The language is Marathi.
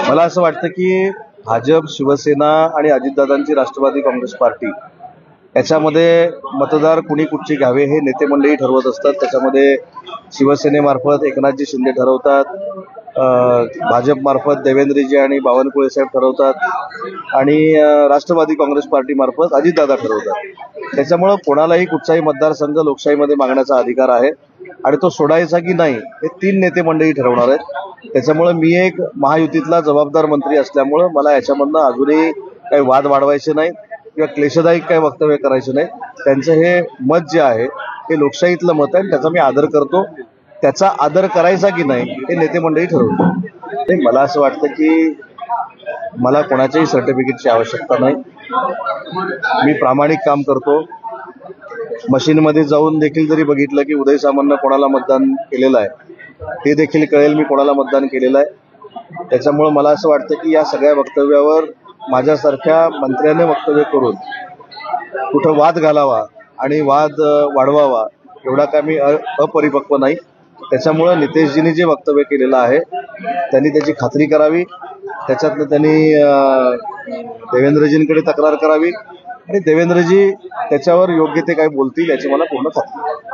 मला असं वाटतं की भाजप, शिवसेना आणि अजितदादांची राष्ट्रवादी काँग्रेस पार्टी याच्यामध्ये मतदार कुणी कुठची घ्यावे हे नेते मंडळी ठरवत असतात। त्याच्यामध्ये शिवसेनेमार्फत एकनाथजी शिंदे ठरवतात, भाजपमार्फत देवेंद्रजी आणि बावनकुळे साहेब ठरवतात आणि राष्ट्रवादी काँग्रेस पार्टीमार्फत अजितदादा ठरवतात। त्याच्यामुळे कोणालाही कुठचाही मतदारसंघ लोकशाहीमध्ये मागण्याचा अधिकार आहे आणि तो सोडायचा की नाही हे तीन नेते मंडळी ठरवणार आहेत। त्याच्यामुळे मी एक महायुतीतला जबाबदार मंत्री असल्यामुळे मला याच्यामधनं अजूनही काही वाद वाढवायचे नाही किंवा क्लेशदायक काही वक्तव्य करायचे नाही। त्यांचं हे मत जे आहे हे लोकशाहीतलं मत आहे, त्याचा मी आदर करतो। त्याचा आदर करायचा की नाही हे नेते मंडळी ठरवतात। मला असं वाटतं की मला कोणाच्याही सर्टिफिकेटची आवश्यकता नाही। मी प्रामाणिक काम करतो। मशीनमध्ये जाऊन देखील जरी बघितलं की उदय सामंतनं कोणाला मतदान केलेलं आहे ते देखील कळेल मी कोणाला मतदान केलेलं आहे। त्याच्यामुळे मला असं वाटतं की या सगळ्या वक्तव्यावर माझ्यासारख्या मंत्र्याने वक्तव्य करून कुठं वाद घालावा आणि वाद वाढवावा एवढा काय मी अपरिपक्व नाही। त्याच्यामुळे नितेशजींनी जे वक्तव्य केलेलं आहे त्यांनी त्याची खात्री करावी, त्याच्यातनं त्यांनी देवेंद्रजींकडे तक्रार करावी आणि देवेंद्रजी त्याच्यावर योग्य ते काय बोलतील याची मला पूर्ण खात्री आहे।